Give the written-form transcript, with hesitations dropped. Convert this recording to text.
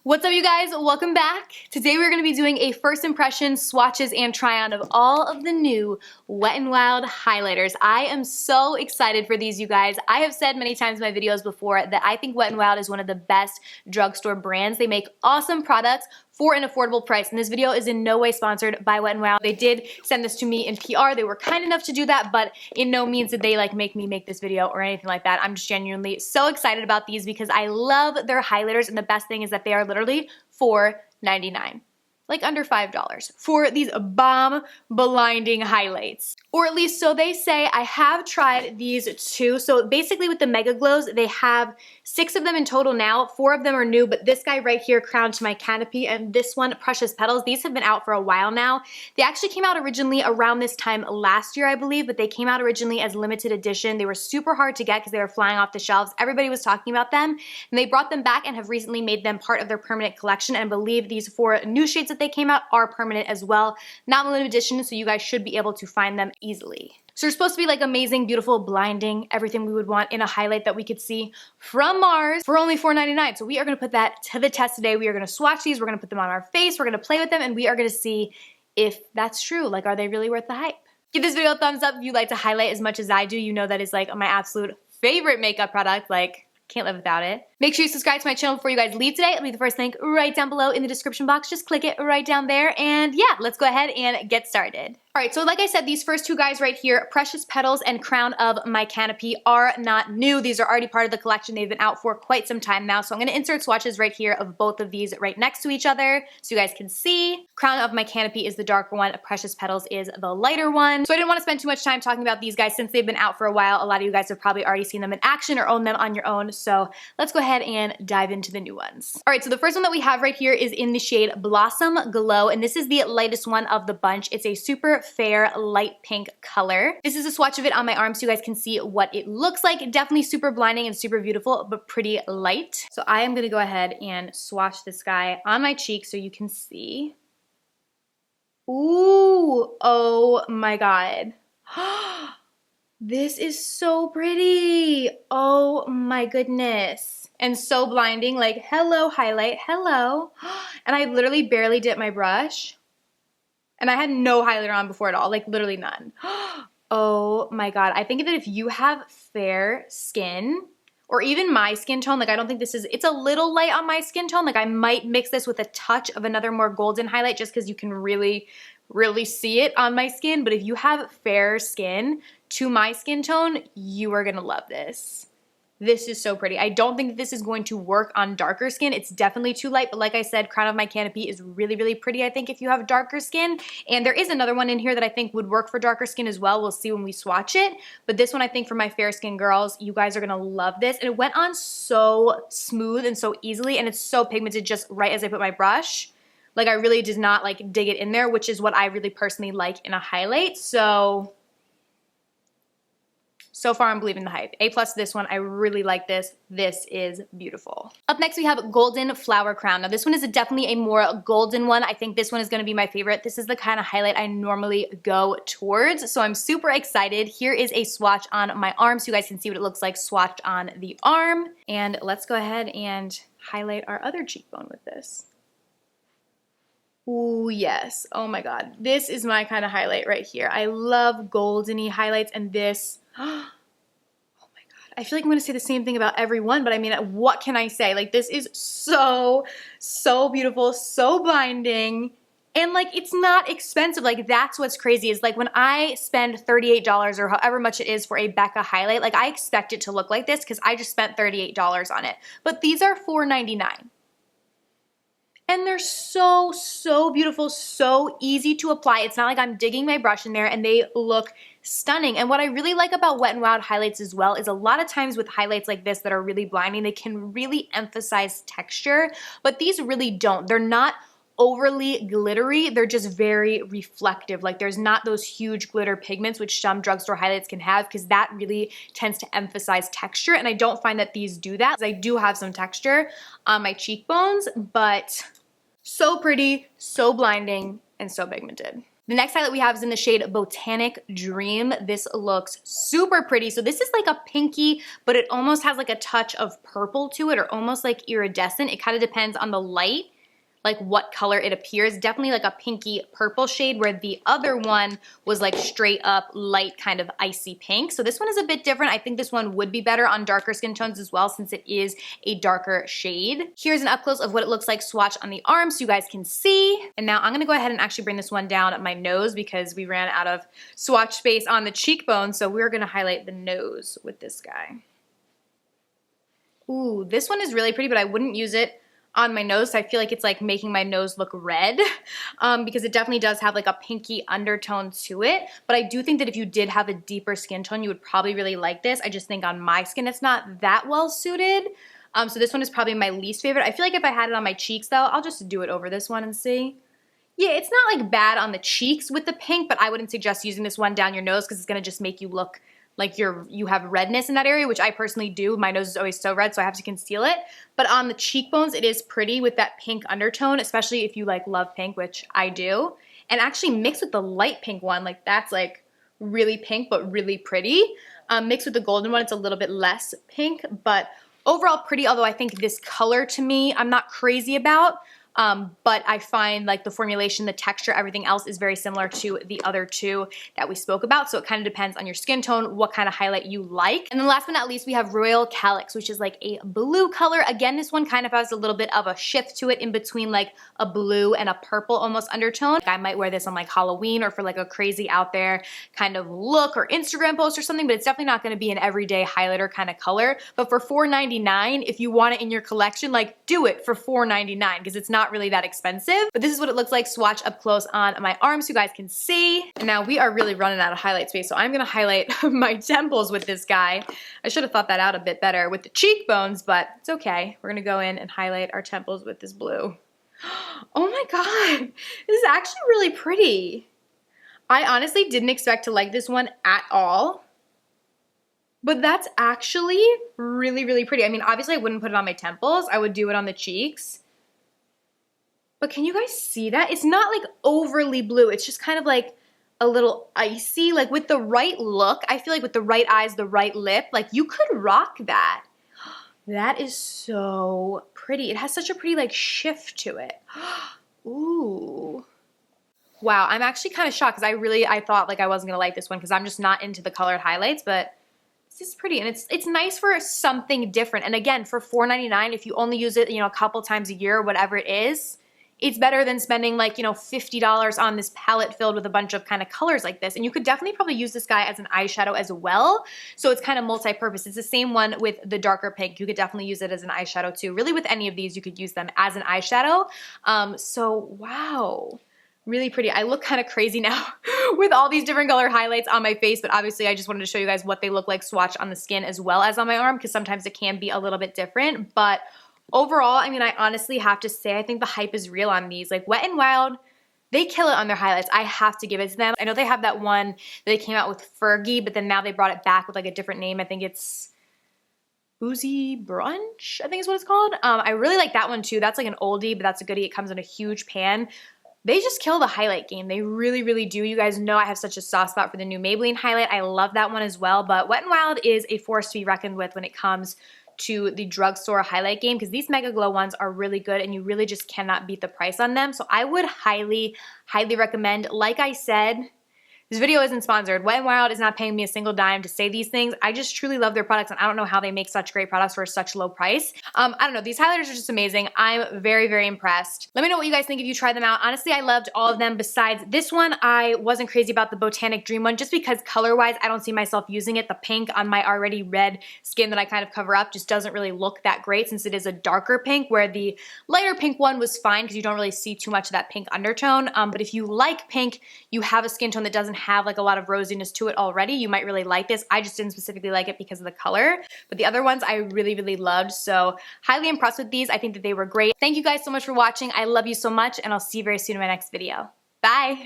What's up, you guys? Welcome back. Today we're going to be doing a first impression, swatches, and try-on of all of the new Wet n Wild highlighters. I am so excited for these, you guys. I have said many times in my videos before that I think Wet n Wild is one of the best drugstore brands. They make awesome products for an affordable price, and this video is in no way sponsored by Wet n Wild. They did send this to me in PR. They were kind enough to do that, but in no means did they make me make this video or anything like that. I'm just genuinely so excited about these because I love their highlighters, and the best thing is that they are literally $4.99. Like under $5 for these bomb blinding highlights. Or at least so they say. I have tried these too. So basically with the Megaglows, they have 6 of them in total now. 4 of them are new, but this guy right here, Crown to My Canopy, and this one, Precious Petals, these have been out for a while now. They actually came out originally around this time last year, I believe, but they came out originally as limited edition. They were super hard to get because they were flying off the shelves. Everybody was talking about them, and they brought them back and have recently made them part of their permanent collection, and I believe these 4 new shades that they came out are permanent as well. Not limited edition, so you guys should be able to find them easily. So they're supposed to be like amazing, beautiful, blinding, everything we would want in a highlight that we could see from Mars for only $4.99. So we are gonna put that to the test today. We are gonna swatch these, we're gonna put them on our face, we're gonna play with them, and we are gonna see if that's true. Like, are they really worth the hype? Give this video a thumbs up if you like to highlight as much as I do. You know that is like my absolute favorite makeup product. Like, can't live without it. Make sure you subscribe to my channel before you guys leave today. It'll be the first link right down below in the description box. Just click it right down there. And yeah, let's go ahead and get started. All right, so like I said, these first 2 guys right here, Precious Petals and Crown of My Canopy, are not new. These are already part of the collection. They've been out for quite some time now. So I'm gonna insert swatches right here of both of these right next to each other so you guys can see. Crown of My Canopy is the darker one. Precious Petals is the lighter one. So I didn't want to spend too much time talking about these guys since they've been out for a while. A lot of you guys have probably already seen them in action or own them on your own. So let's go ahead and dive into the new ones. All right, so the first one that we have right here is in the shade Blossom Glow, and this is the lightest one of the bunch. It's a super fair light pink color. This is a swatch of it on my arm so you guys can see what it looks like. Definitely super blinding and super beautiful, but pretty light. So I am gonna go ahead and swatch this guy on my cheek so you can see. Ooh, oh my God. This is so pretty. Oh my goodness. And so blinding, like, hello highlight, hello. And I literally barely dipped my brush. And I had no highlighter on before at all, like literally none. Oh my God. I think that if you have fair skin, or even my skin tone, like I don't think this is, it's a little light on my skin tone. Like I might mix this with a touch of another more golden highlight just because you can really see it on my skin. But if you have fair skin to my skin tone, you are gonna love this. This is so pretty. I don't think this is going to work on darker skin. It's definitely too light, but like I said, Crown of My Canopy is really pretty, I think, if you have darker skin. And there is another one in here that I think would work for darker skin as well. We'll see when we swatch it. But this one, I think for my fair skin girls, you guys are gonna love this. And it went on so smooth and so easily, and it's so pigmented just right as I put my brush. Like I really did not like dig it in there, which is what I really personally like in a highlight. So far, I'm believing the hype. A+ this one. I really like this. This is beautiful. Up next, we have Golden Flower Crown. Now, this one is definitely a more golden one. I think this one is going to be my favorite. This is the kind of highlight I normally go towards, so I'm super excited. Here is a swatch on my arm so you guys can see what it looks like swatched on the arm. And let's go ahead and highlight our other cheekbone with this. Ooh, yes. Oh my God. This is my kind of highlight right here. I love goldeny highlights, and this, oh my God. I feel like I'm gonna say the same thing about every one, but I mean, what can I say? Like, this is so beautiful, so blinding, and like, it's not expensive. Like, that's what's crazy is like when I spend $38 or however much it is for a Becca highlight, like I expect it to look like this because I just spent $38 on it. But these are $4.99. And they're so beautiful, so easy to apply. It's not like I'm digging my brush in there, and they look stunning. And what I really like about Wet n Wild highlights as well is a lot of times with highlights like this that are really blinding, they can really emphasize texture, but these really don't. They're not overly glittery, they're just very reflective. Like there's not those huge glitter pigments which some drugstore highlights can have, because that really tends to emphasize texture, and I don't find that these do that. I do have some texture on my cheekbones, but so pretty, so blinding, and so pigmented. The next highlight we have is in the shade Botanic Dream. This looks super pretty. So this is like a pinky, but it almost has like a touch of purple to it, or almost like iridescent. It kind of depends on the light, like what color it appears. Definitely like a pinky purple shade, where the other one was like straight up light kind of icy pink. So this one is a bit different. I think this one would be better on darker skin tones as well, since it is a darker shade. Here's an up close of what it looks like swatched on the arm so you guys can see. And now I'm gonna go ahead and actually bring this one down at my nose because we ran out of swatch space on the cheekbone. So we're gonna highlight the nose with this guy. Ooh, this one is really pretty, but I wouldn't use it on my nose. So I feel like it's like making my nose look red because it definitely does have like a pinky undertone to it. But I do think that if you did have a deeper skin tone, you would probably really like this. I just think on my skin, it's not that well suited. So this one is probably my least favorite. I feel like if I had it on my cheeks though, I'll just do it over this one and see. Yeah, it's not like bad on the cheeks with the pink, but I wouldn't suggest using this one down your nose because it's gonna just make you look like you have redness in that area, which I personally do. My nose is always so red, so I have to conceal it. But on the cheekbones, it is pretty with that pink undertone, especially if you like love pink, which I do. And actually mixed with the light pink one, like that's like really pink, but really pretty. Mixed with the golden one, it's a little bit less pink, but overall pretty, although I think this color to me, I'm not crazy about. But I find like the formulation, the texture, everything else is very similar to the other two that we spoke about. So it kind of depends on your skin tone, what kind of highlight you like. And then last but not least, we have Royal Calyx, which is like a blue color. Again, this one kind of has a little bit of a shift to it in between like a blue and a purple almost undertone. I might wear this on like Halloween or for like a crazy out there kind of look or Instagram post or something, but it's definitely not going to be an everyday highlighter kind of color. But for $4.99, if you want it in your collection, like do it for $4.99 because it's not really that expensive. But this is what it looks like swatch up close on my arm so you guys can see. And now we are really running out of highlight space, so I'm gonna highlight my temples with this guy. I should have thought that out a bit better with the cheekbones, but it's okay. We're gonna go in and highlight our temples with this blue. Oh my god, this is actually really pretty. I honestly didn't expect to like this one at all, but that's actually really, really pretty. I mean, obviously I wouldn't put it on my temples. I would do it on the cheeks. But can you guys see that? It's not like overly blue. It's just kind of like a little icy. Like with the right look, I feel like with the right eyes, the right lip, like you could rock that. That is so pretty. It has such a pretty like shift to it. Ooh. Wow, I'm actually kind of shocked because I thought like I wasn't gonna like this one because I'm just not into the colored highlights, but this is pretty and it's nice for something different. And again, for $4.99, if you only use it, you know, a couple times a year or whatever it is, it's better than spending like, you know, $50 on this palette filled with a bunch of kind of colors like this. And you could definitely probably use this guy as an eyeshadow as well. So it's kind of multi-purpose. It's the same one with the darker pink. You could definitely use it as an eyeshadow too. Really with any of these, you could use them as an eyeshadow. So wow. Really pretty. I look kind of crazy now with all these different color highlights on my face, but obviously I just wanted to show you guys what they look like swatched on the skin as well as on my arm because sometimes it can be a little bit different. But overall, I mean, I honestly have to say I think the hype is real on these. Like Wet n Wild, they kill it on their highlights. I have to give it to them. I know they have that one that they came out with Fergie, but then now they brought it back with like a different name. I think it's Boozy Brunch, I think is what it's called. I really like that one too. That's like an oldie, but that's a goodie. It comes in a huge pan. They just kill the highlight game. They really, really do. You guys know I have such a soft spot for the new Maybelline highlight. I love that one as well, but Wet n Wild is a force to be reckoned with when it comes to the drugstore highlight game because these Megaglo ones are really good and you really just cannot beat the price on them. So I would highly, highly recommend. Like I said, this video isn't sponsored. Wet n Wild is not paying me a single dime to say these things. I just truly love their products and I don't know how they make such great products for such low price. I don't know. These highlighters are just amazing. I'm very, very impressed. Let me know what you guys think if you try them out. Honestly, I loved all of them besides this one. I wasn't crazy about the Botanic Dream one just because color-wise, I don't see myself using it. The pink on my already red skin that I kind of cover up just doesn't really look that great since it is a darker pink where the lighter pink one was fine because you don't really see too much of that pink undertone. But if you like pink, you have a skin tone that doesn't have like a lot of rosiness to it already, you might really like this. I just didn't specifically like it because of the color, but the other ones I really, really loved. So highly impressed with these. I think that they were great. Thank you guys so much for watching. I love you so much and I'll see you very soon in my next video. Bye.